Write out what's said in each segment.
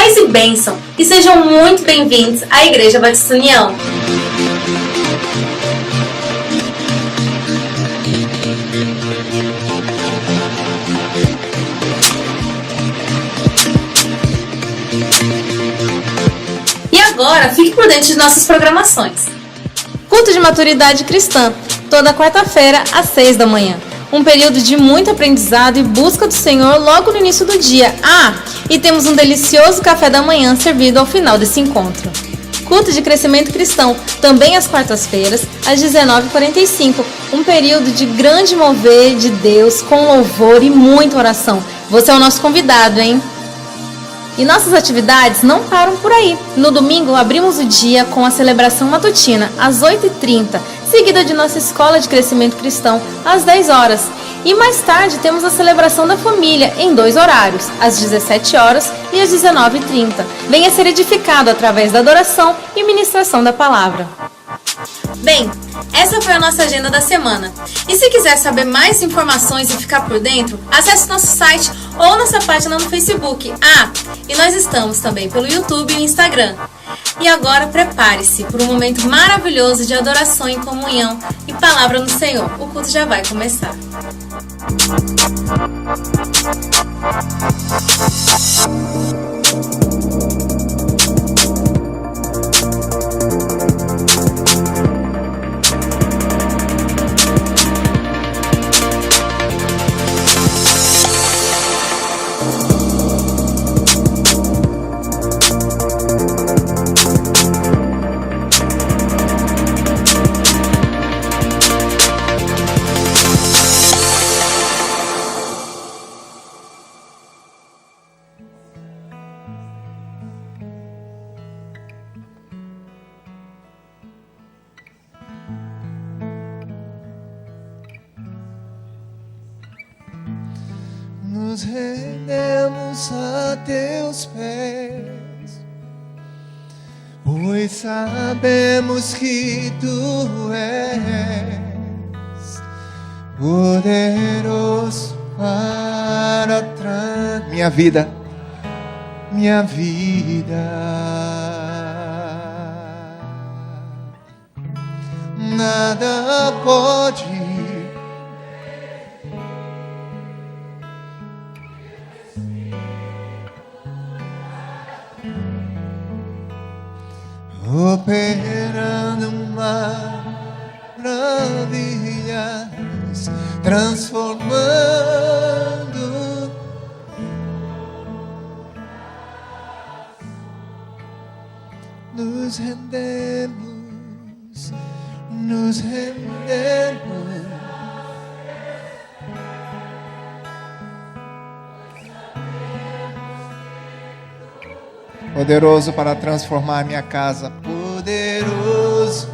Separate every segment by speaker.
Speaker 1: Paz e bênção, e sejam muito bem-vindos à Igreja Batista União. E agora, fique por dentro de nossas programações.
Speaker 2: Culto de maturidade cristã, toda quarta-feira às 6 da manhã. Um período de muito aprendizado e busca do Senhor logo no início do dia. E temos um delicioso café da manhã servido ao final desse encontro. Culto de crescimento cristão, também às quartas-feiras, às 19h45. Um período de grande mover de Deus, com louvor e muita oração. Você é o nosso convidado, hein? E nossas atividades não param por aí. No domingo, abrimos o dia com a celebração matutina, às 8h30, seguida de nossa escola de crescimento cristão, às 10 horas. E mais tarde, temos a celebração da família, em 2 horários, às 17 horas e às 19h30. Venha ser edificado através da adoração e ministração da palavra.
Speaker 1: Bem, essa foi a nossa agenda da semana. E se quiser saber mais informações e ficar por dentro, acesse nosso site ou nossa página no Facebook. E nós estamos também pelo YouTube e Instagram. E agora prepare-se por um momento maravilhoso de adoração e comunhão e palavra no Senhor. O culto já vai começar.
Speaker 3: Nos rendemos a teus pés, pois sabemos que tu és poderoso para minha vida, nada pode operando maravilhas, transformando. Nos rendemos. Poderoso para transformar minha casa, poderoso.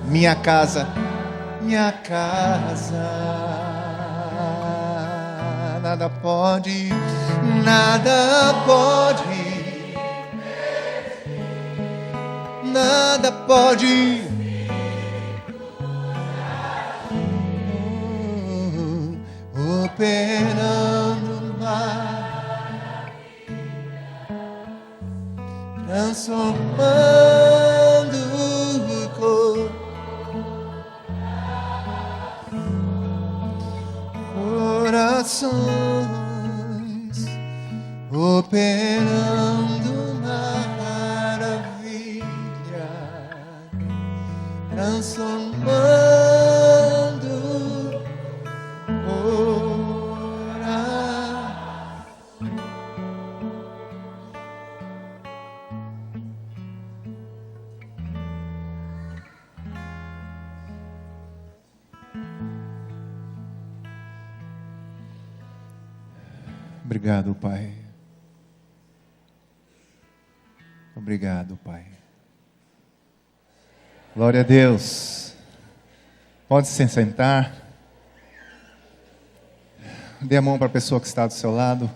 Speaker 3: Minha casa, nada pode, nada pode. Operando transformando corações, operando maravilha, transformando. Obrigado, Pai. Obrigado, Pai. Glória a Deus. Pode se sentar. Dê a mão para a pessoa que está do seu lado.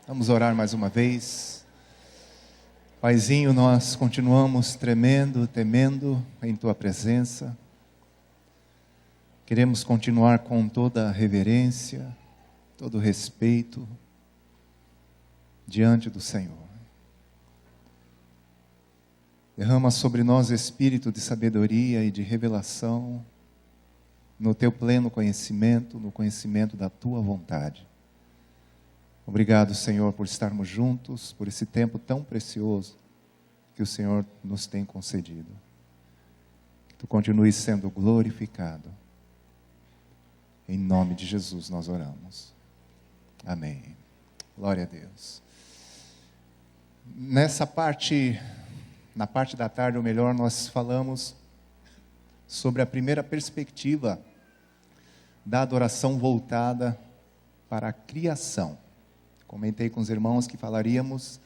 Speaker 3: Vamos orar mais uma vez. Paizinho, nós continuamos temendo em Tua presença. Queremos continuar com toda a reverência, todo o respeito, diante do Senhor. Derrama sobre nós espírito de sabedoria e de revelação, no teu pleno conhecimento, no conhecimento da tua vontade. Obrigado, Senhor, por estarmos juntos, por esse tempo tão precioso que o Senhor nos tem concedido. Que tu continues sendo glorificado. Em nome de Jesus nós oramos. Amém. Glória a Deus. Na parte da tarde, ou melhor, nós falamos sobre a primeira perspectiva da adoração voltada para a criação. Comentei com os irmãos que falaríamos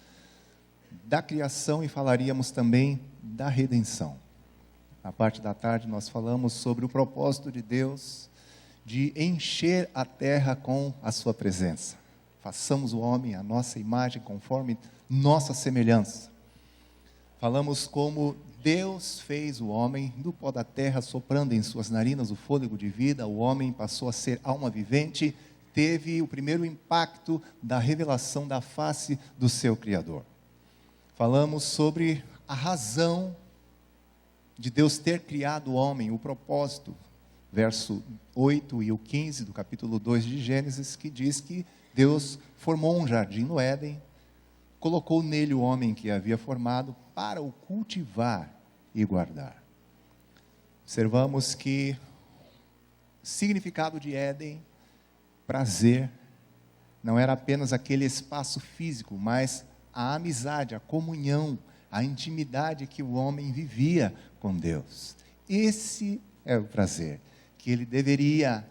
Speaker 3: da criação e falaríamos também da redenção. Na parte da tarde nós falamos sobre o propósito de Deus de encher a terra com a sua presença. Façamos o homem à nossa imagem, conforme nossa semelhança. Falamos como Deus fez o homem do pó da terra, soprando em suas narinas o fôlego de vida. O homem passou a ser alma vivente, teve o primeiro impacto da revelação da face do seu Criador. Falamos sobre a razão de Deus ter criado o homem, o propósito. Verso 8 e o 15 do capítulo 2 de Gênesis, que diz que Deus formou um jardim no Éden, colocou nele o homem que havia formado para o cultivar e guardar. Observamos que o significado de Éden, prazer, não era apenas aquele espaço físico, mas a amizade, a comunhão, a intimidade que o homem vivia com Deus. Esse é o prazer que ele deveria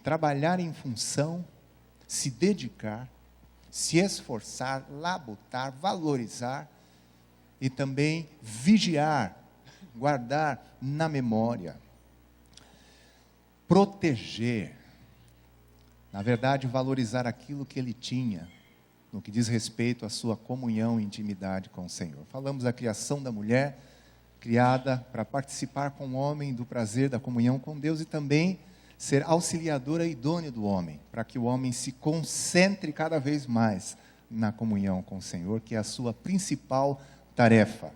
Speaker 3: trabalhar em função, se dedicar, se esforçar, labutar, valorizar e também vigiar, guardar na memória, proteger, na verdade valorizar aquilo que ele tinha, no que diz respeito à sua comunhão e intimidade com o Senhor. Falamos da criação da mulher, criada para participar com o homem do prazer da comunhão com Deus e também ser auxiliadora idônea do homem, para que o homem se concentre cada vez mais na comunhão com o Senhor, que é a sua principal tarefa.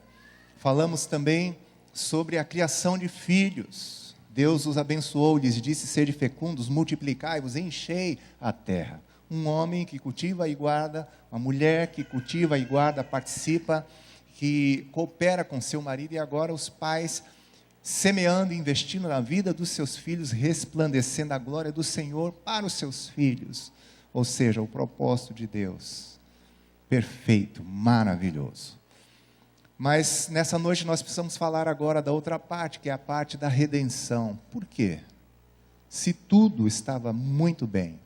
Speaker 3: Falamos também sobre a criação de filhos. Deus os abençoou, lhes disse: sede fecundos, multiplicai-vos, enchei a terra. Um homem que cultiva e guarda, uma mulher que cultiva e guarda, participa, que coopera com seu marido, e agora os pais semeando e investindo na vida dos seus filhos, resplandecendo a glória do Senhor para os seus filhos. Ou seja, o propósito de Deus, perfeito, maravilhoso. Mas nessa noite nós precisamos falar agora da outra parte, que é a parte da redenção. Por quê? Se tudo estava muito bem.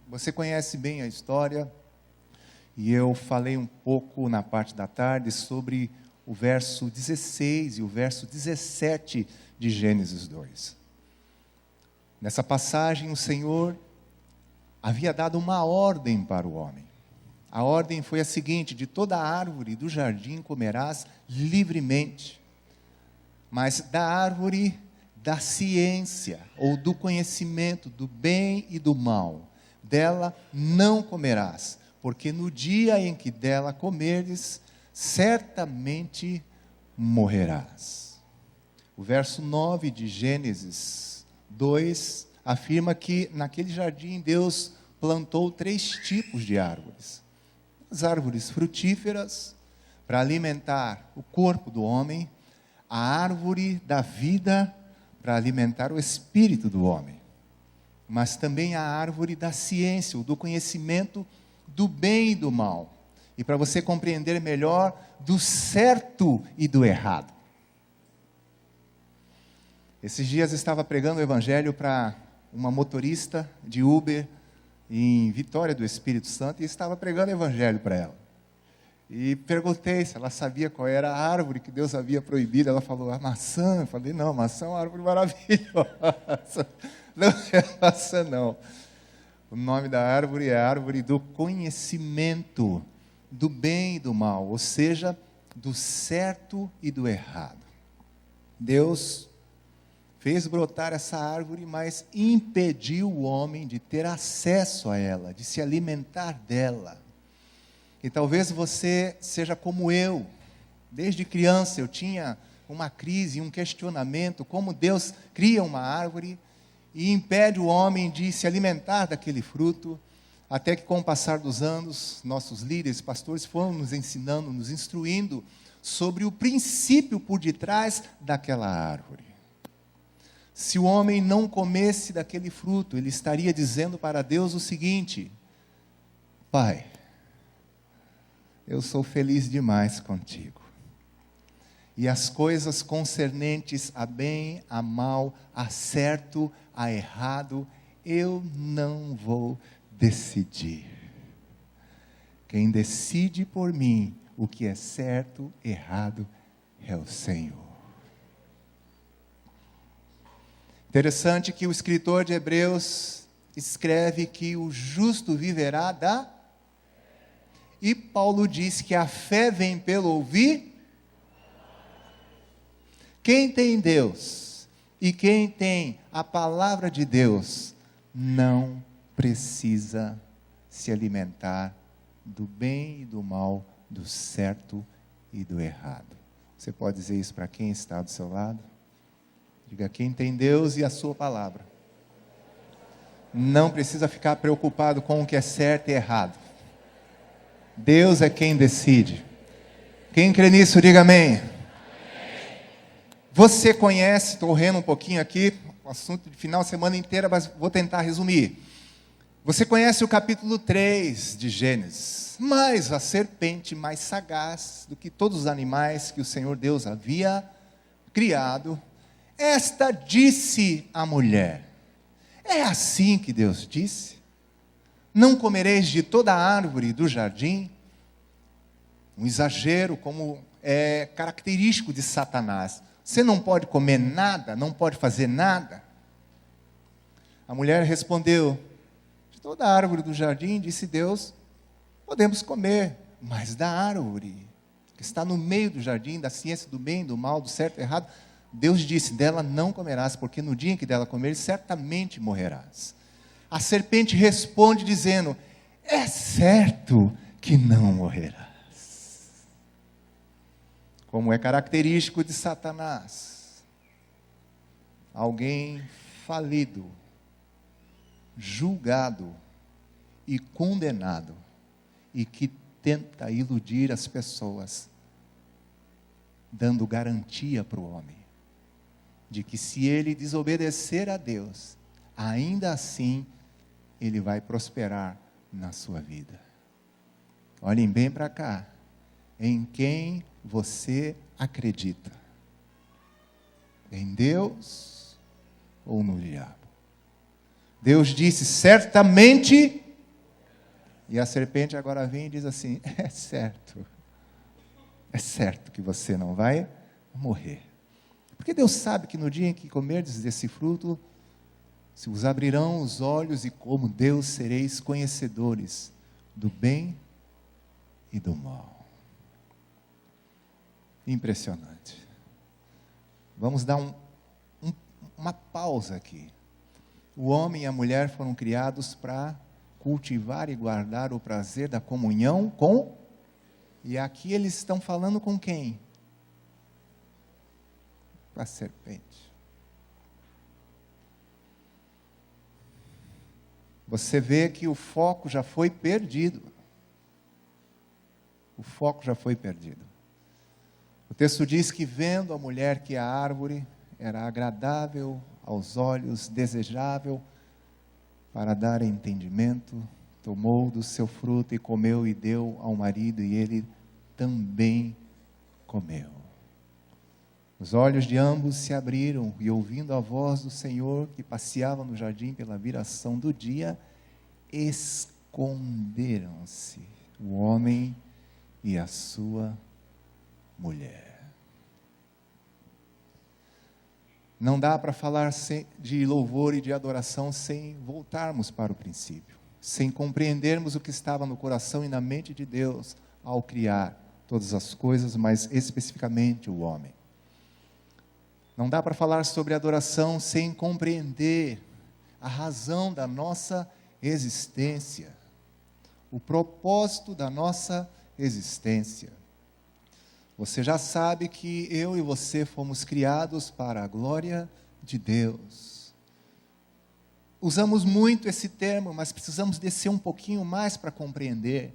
Speaker 3: Você conhece bem a história, e eu falei um pouco na parte da tarde sobre o verso 16 e o verso 17 de Gênesis 2. Nessa passagem, o Senhor havia dado uma ordem para o homem. A ordem foi a seguinte: de toda árvore do jardim comerás livremente, mas da árvore da ciência, ou do conhecimento do bem e do mal, dela não comerás, porque no dia em que dela comeres, certamente morrerás. O verso 9 de Gênesis 2 afirma que naquele jardim Deus plantou 3 tipos de árvores. As árvores frutíferas, para alimentar o corpo do homem, a árvore da vida, para alimentar o espírito do homem, mas também a árvore da ciência, ou do conhecimento do bem e do mal, e para você compreender melhor do certo e do errado. Esses dias eu estava pregando o evangelho para uma motorista de Uber em Vitória do Espírito Santo, e estava pregando o evangelho para ela. E perguntei se ela sabia qual era a árvore que Deus havia proibido. Ela falou: a maçã. Eu falei: não, a maçã é uma árvore maravilhosa. Não é maçã, não. O nome da árvore é a árvore do conhecimento do bem e do mal, ou seja, do certo e do errado. Deus fez brotar essa árvore, mas impediu o homem de ter acesso a ela, de se alimentar dela. E talvez você seja como eu. Desde criança eu tinha uma crise, um questionamento, como Deus cria uma árvore e impede o homem de se alimentar daquele fruto, até que com o passar dos anos, nossos líderes, pastores foram nos ensinando, nos instruindo sobre o princípio por detrás daquela árvore. Se o homem não comesse daquele fruto, ele estaria dizendo para Deus o seguinte: Pai, eu sou feliz demais contigo. E as coisas concernentes a bem, a mal, a certo, a errado, eu não vou decidir. Quem decide por mim o que é certo, errado, é o Senhor. Interessante que o escritor de Hebreus escreve que o justo viverá da... E Paulo diz que a fé vem pelo ouvir. Quem tem Deus e quem tem a palavra de Deus não precisa se alimentar do bem e do mal, do certo e do errado. Você pode dizer isso para quem está do seu lado? Diga: quem tem Deus e a sua palavra não precisa ficar preocupado com o que é certo e errado. Deus é quem decide. Quem crê nisso, diga amém. Você conhece, estou correndo um pouquinho aqui, o assunto de final de semana inteira, mas vou tentar resumir. Você conhece o capítulo 3 de Gênesis, mas a serpente mais sagaz do que todos os animais que o Senhor Deus havia criado, esta disse à mulher: é assim que Deus disse? Não comereis de toda a árvore do jardim? Um exagero como é característico de Satanás. Você não pode comer nada, não pode fazer nada. A mulher respondeu: de toda a árvore do jardim, disse Deus, podemos comer, mas da árvore que está no meio do jardim, da ciência do bem e do mal, do certo e errado, Deus disse: dela não comerás, porque no dia em que dela comeres, certamente morrerás. A serpente responde dizendo: é certo que não morrerás. Como é característico de Satanás, alguém falido, julgado e condenado, e que tenta iludir as pessoas, dando garantia para o homem, de que se ele desobedecer a Deus, ainda assim ele vai prosperar na sua vida. Olhem bem para cá. Em quem você acredita? Em Deus ou no diabo? Deus disse certamente, e a serpente agora vem e diz assim: é certo que você não vai morrer. Porque Deus sabe que no dia em que comerdes desse fruto, se vos abrirão os olhos, e como Deus sereis conhecedores do bem e do mal. Impressionante. Vamos dar uma pausa aqui. O homem e a mulher foram criados para cultivar e guardar o prazer da comunhão com... E aqui eles estão falando com quem? Com a serpente. Você vê que o foco já foi perdido. O foco já foi perdido. O texto diz que, vendo a mulher que a árvore era agradável aos olhos, desejável para dar entendimento, tomou do seu fruto e comeu e deu ao marido, e ele também comeu. Os olhos de ambos se abriram, e ouvindo a voz do Senhor, que passeava no jardim pela viração do dia, esconderam-se o homem e a sua mulher. Não dá para falar de louvor e de adoração sem voltarmos para o princípio, sem compreendermos o que estava no coração e na mente de Deus ao criar todas as coisas, mas especificamente o homem. Não dá para falar sobre adoração sem compreender a razão da nossa existência. o propósito da nossa existência. Você já sabe que eu e você fomos criados para a glória de Deus. Usamos muito esse termo, mas precisamos descer um pouquinho mais para compreender.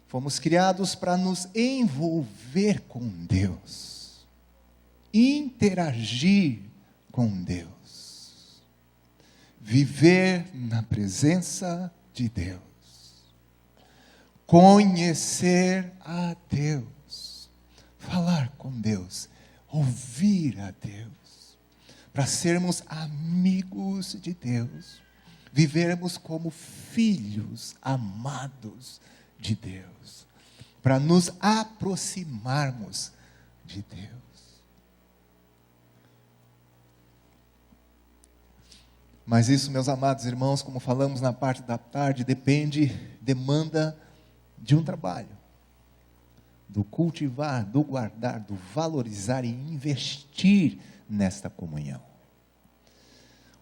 Speaker 3: Fomos criados para nos envolver com Deus, interagir com Deus, viver na presença de Deus, conhecer a Deus, falar com Deus, ouvir a Deus, para sermos amigos de Deus, vivermos como filhos amados de Deus, para nos aproximarmos de Deus. Mas isso, meus amados irmãos, como falamos na parte da tarde, demanda de um trabalho, do cultivar, do guardar, do valorizar e investir nesta comunhão.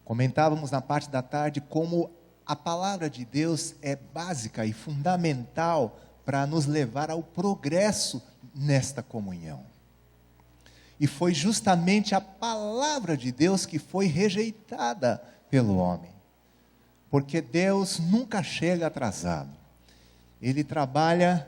Speaker 3: Comentávamos na parte da tarde como a palavra de Deus é básica e fundamental para nos levar ao progresso nesta comunhão. E foi justamente a palavra de Deus que foi rejeitada pelo homem. Porque Deus nunca chega atrasado. Ele trabalha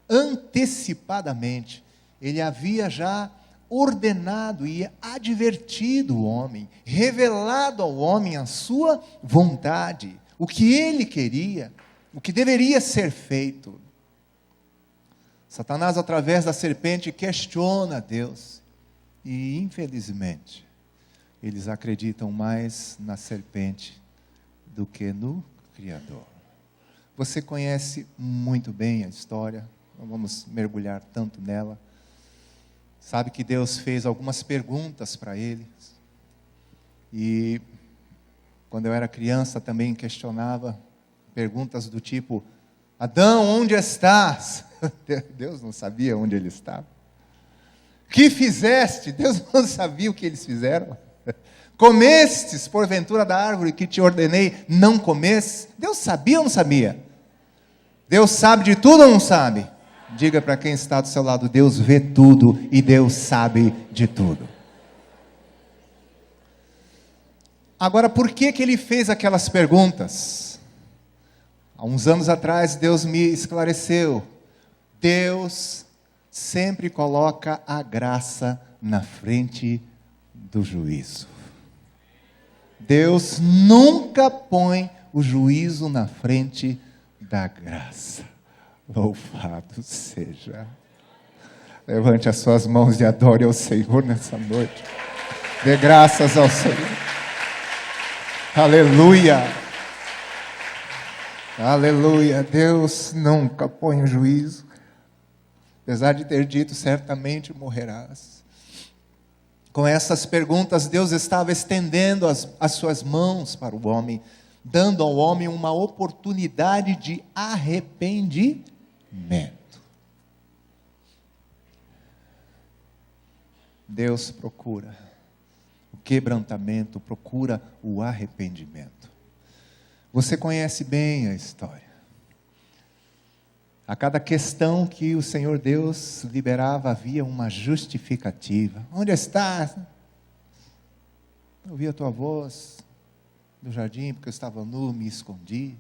Speaker 3: antecipadamente. Ele havia já ordenado e advertido o homem, revelado ao homem a sua vontade, o que ele queria, o que deveria ser feito. Satanás, através da serpente, questiona Deus. E, infelizmente, eles acreditam mais na serpente do que no Criador. Você conhece muito bem a história, não vamos mergulhar tanto nela. Sabe que Deus fez algumas perguntas para eles. E quando eu era criança também questionava perguntas do tipo: Adão, onde estás? Deus não sabia onde ele estava. Que fizeste? Deus não sabia o que eles fizeram. Comestes, porventura, da árvore que te ordenei não comestes? Deus sabia ou não sabia? Deus sabe de tudo ou não sabe? Diga para quem está do seu lado: Deus vê tudo e Deus sabe de tudo. Agora, por que ele fez aquelas perguntas? Há uns anos atrás, Deus me esclareceu. Deus sempre coloca a graça na frente do juízo. Deus nunca põe o juízo na frente da graça. Louvado seja. Levante as suas mãos e adore ao Senhor nessa noite. Dê graças ao Senhor. Aleluia. Aleluia. Deus nunca põe o juízo. Apesar de ter dito, certamente morrerás. Com essas perguntas, Deus estava estendendo as suas mãos para o homem, dando ao homem uma oportunidade de arrependimento. Deus procura o quebrantamento, procura o arrependimento. Você conhece bem a história. A cada questão que o Senhor Deus liberava, havia uma justificativa. Onde estás? Eu ouvi a tua voz no jardim, porque eu estava nu, me escondi.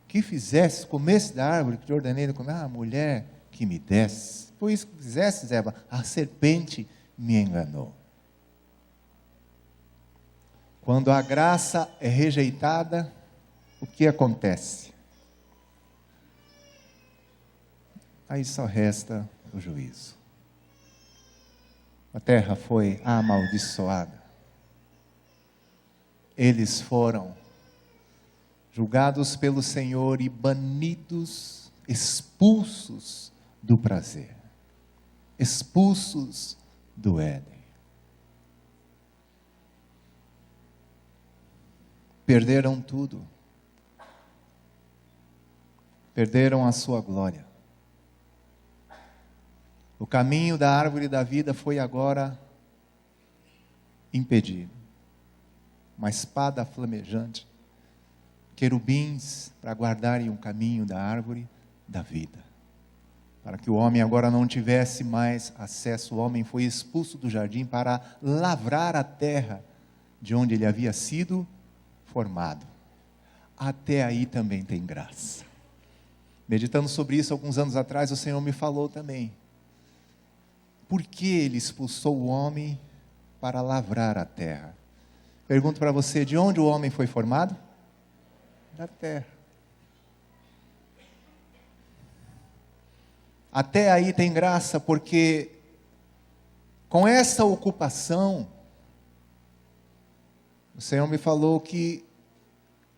Speaker 3: O que fizeste? Comeste da árvore que te ordenei de comer? Ah, mulher que me desse. Foi isso que fizeste, Eva. A serpente me enganou. Quando a graça é rejeitada, o que acontece? Aí só resta o juízo. A terra foi amaldiçoada. Eles foram julgados pelo Senhor e banidos, expulsos do prazer, expulsos do Éden. Perderam tudo. Perderam a sua glória. O caminho da árvore da vida foi agora impedido. Uma espada flamejante querubins para guardarem o caminho da árvore da vida. Para que o homem agora não tivesse mais acesso, o homem foi expulso do jardim para lavrar a terra de onde ele havia sido formado. Até aí também tem graça. Meditando sobre isso alguns anos atrás, o Senhor me falou também. Por que ele expulsou o homem para lavrar a terra? Pergunto para você, de onde o homem foi formado? Da terra. Até aí tem graça, porque com essa ocupação, o Senhor me falou que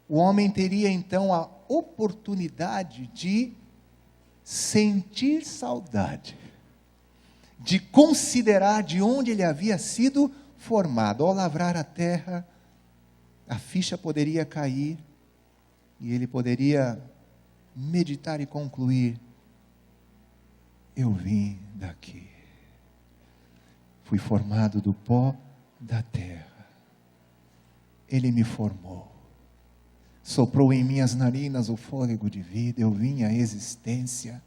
Speaker 3: o homem teria então a oportunidade de sentir saudade, de considerar de onde ele havia sido formado. Ao lavrar a terra, a ficha poderia cair e ele poderia meditar e concluir: eu vim daqui, fui formado do pó da terra, ele me formou, soprou em minhas narinas o fôlego de vida, eu vim à existência,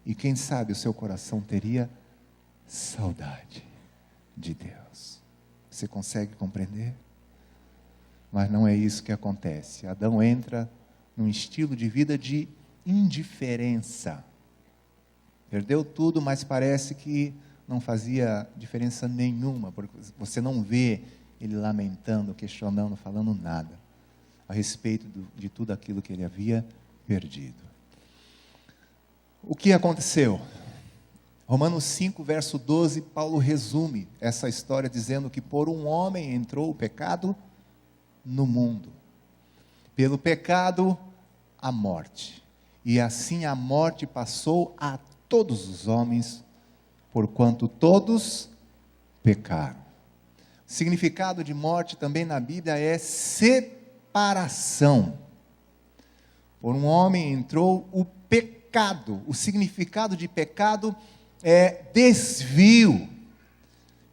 Speaker 3: e quem sabe o seu coração teria saudade de Deus. Você consegue compreender? Mas não é isso que acontece. Adão entra num estilo de vida de indiferença. Perdeu tudo, mas parece que não fazia diferença nenhuma, porque você não vê ele lamentando, questionando, falando nada a respeito de tudo aquilo que ele havia perdido. O que aconteceu? Romanos 5, verso 12, Paulo resume essa história dizendo que por um homem entrou o pecado no mundo. Pelo pecado, a morte. E assim a morte passou a todos os homens, porquanto todos pecaram. O significado de morte também na Bíblia é separação. Por um homem entrou o pecado. O significado de pecado é desvio.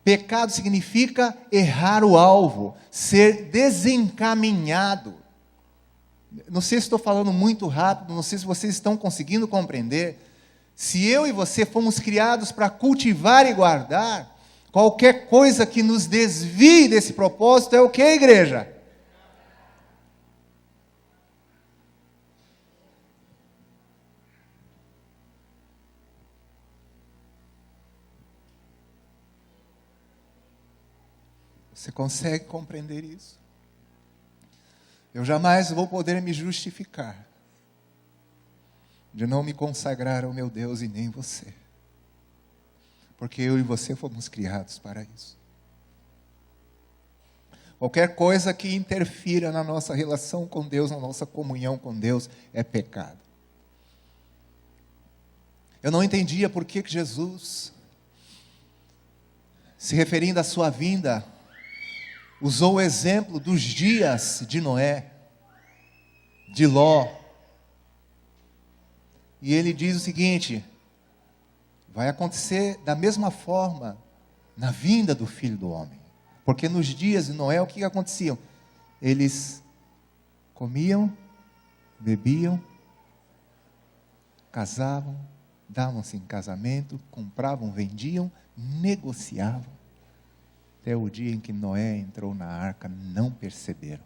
Speaker 3: Pecado significa errar o alvo, ser desencaminhado. Não sei se estou falando muito rápido, não sei se vocês estão conseguindo compreender. Se eu e você fomos criados para cultivar e guardar, qualquer coisa que nos desvie desse propósito é o que, igreja? Você consegue compreender isso? Eu jamais vou poder me justificar de não me consagrar ao meu Deus e nem você. Porque eu e você fomos criados para isso. Qualquer coisa que interfira na nossa relação com Deus, na nossa comunhão com Deus, é pecado. Eu não entendia por que Jesus, se referindo à sua vinda, usou o exemplo dos dias de Noé, de Ló. E ele diz o seguinte: vai acontecer da mesma forma na vinda do Filho do Homem. Porque nos dias de Noé, o que acontecia? Eles comiam, bebiam, casavam, davam-se em casamento, compravam, vendiam, negociavam. Até o dia em que Noé entrou na arca, não perceberam.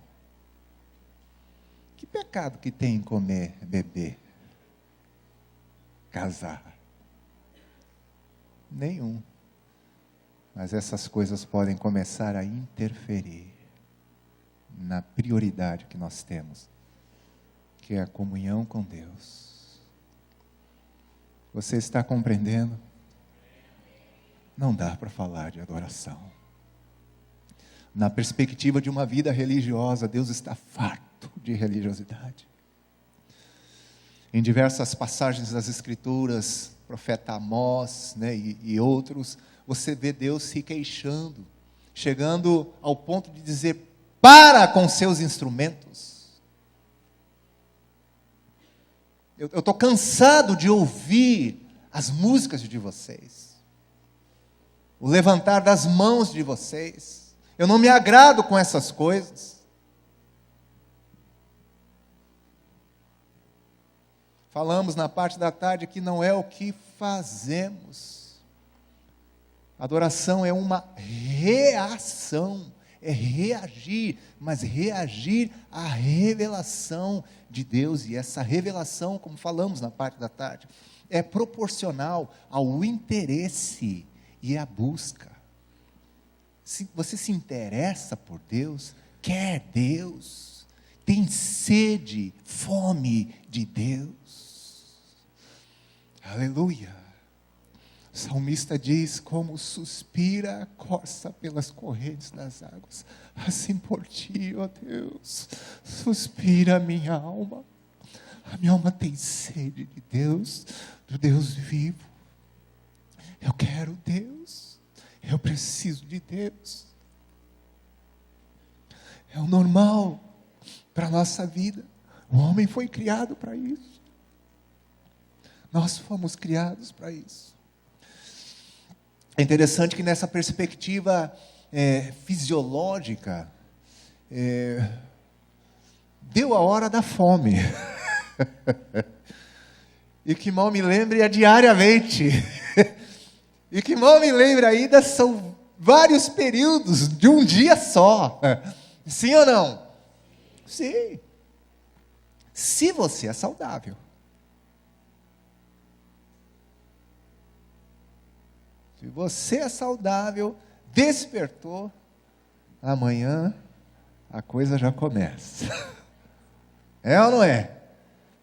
Speaker 3: Que pecado que tem em comer, beber, casar? Nenhum. Mas essas coisas podem começar a interferir na prioridade que nós temos, que é a comunhão com Deus. Você está compreendendo? Não dá para falar de adoração. Na perspectiva de uma vida religiosa, Deus está farto de religiosidade. Em diversas passagens das Escrituras, profeta Amós, e outros, você vê Deus se queixando, chegando ao ponto de dizer: para com seus instrumentos. Eu estou cansado de ouvir as músicas de vocês, o levantar das mãos de vocês. Eu não me agrado com essas coisas. Falamos na parte da tarde que não é o que fazemos. Adoração é uma reação, é reagir, mas reagir à revelação de Deus. E essa revelação, como falamos na parte da tarde, é proporcional ao interesse e à busca. Se você se interessa por Deus, quer Deus, tem sede, fome de Deus. Aleluia. O salmista diz: como suspira a corça pelas correntes das águas, assim por ti, ó Deus, suspira a minha alma. A minha alma tem sede de Deus, do Deus vivo. Eu quero Deus, eu preciso de Deus. É o normal para a nossa vida. O homem foi criado para isso. Nós fomos criados para isso. É interessante que nessa perspectiva fisiológica, deu a hora da fome. E que mal me lembre é diariamente. E que mal me lembre ainda são vários períodos de um dia só. Sim ou não? Sim. Se você é saudável. Se você é saudável, despertou, amanhã a coisa já começa. É ou não é?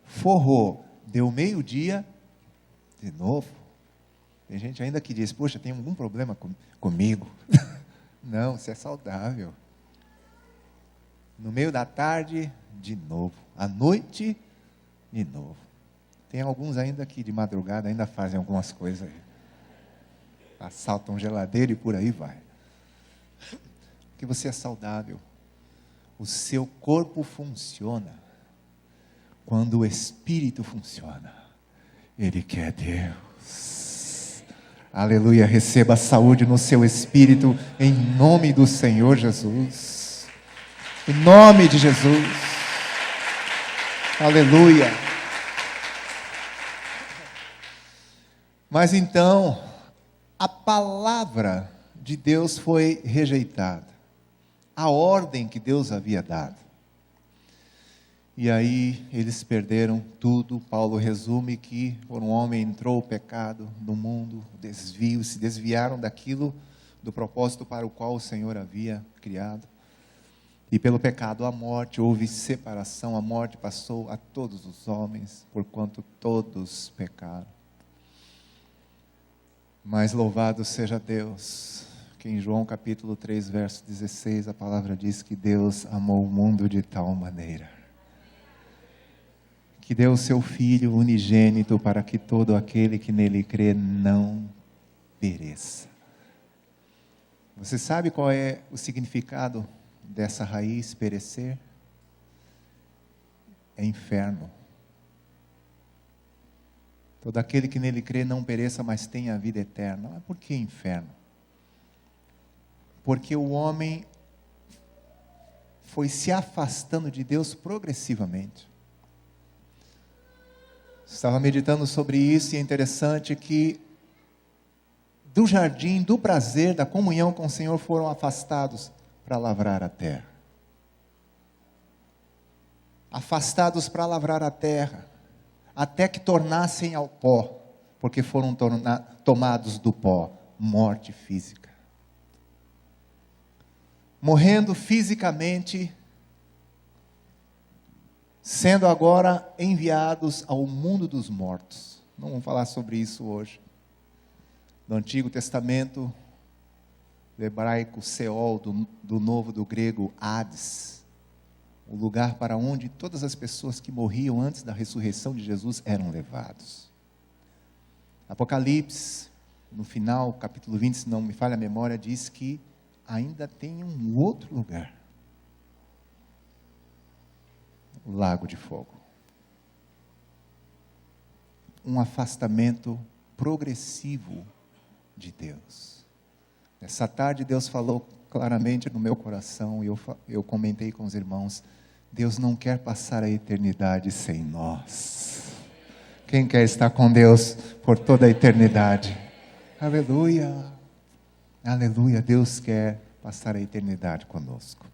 Speaker 3: Forrou, deu meio-dia, de novo. Tem gente ainda que diz: poxa, tem algum problema comigo? Não, você é saudável. No meio da tarde, de novo. À noite, de novo. Tem alguns ainda que de madrugada ainda fazem algumas coisas aí. Assaltam geladeira e por aí vai. Porque você é saudável. O seu corpo funciona quando o Espírito funciona. Ele quer Deus. Aleluia. Receba saúde no seu espírito em nome do Senhor Jesus. Em nome de Jesus. Aleluia. Mas então, a palavra de Deus foi rejeitada. A ordem que Deus havia dado. E aí eles perderam tudo. Paulo resume que por um homem entrou o pecado no mundo, desvio, se desviaram daquilo, do propósito para o qual o Senhor havia criado. E pelo pecado a morte, houve separação, a morte passou a todos os homens, porquanto todos pecaram. Mas louvado seja Deus, que em João capítulo 3, verso 16, a palavra diz que Deus amou o mundo de tal maneira, que deu o seu Filho unigênito para que todo aquele que nele crê não pereça. Você sabe qual é o significado dessa raiz perecer? É inferno. Todo aquele que nele crê não pereça, mas tenha a vida eterna. Mas por que inferno? Porque o homem foi se afastando de Deus progressivamente. Estava meditando sobre isso e é interessante que do jardim, do prazer, da comunhão com o Senhor foram afastados para lavrar a terra. Afastados para lavrar a terra, até que tornassem ao pó, porque foram tomados do pó, morte física. Morrendo fisicamente, sendo agora enviados ao mundo dos mortos. Não vamos falar sobre isso hoje. No Antigo Testamento, do hebraico Seol, do novo do grego Hades, o lugar para onde todas as pessoas que morriam antes da ressurreição de Jesus eram levados. Apocalipse, no final, capítulo 20, se não me falha a memória, diz que ainda tem um outro lugar. O lago de fogo. Um afastamento progressivo de Deus. Essa tarde Deus falou claramente no meu coração, e eu comentei com os irmãos, Deus não quer passar a eternidade sem nós. Quem quer estar com Deus por toda a eternidade? Aleluia. Aleluia. Deus quer passar a eternidade conosco.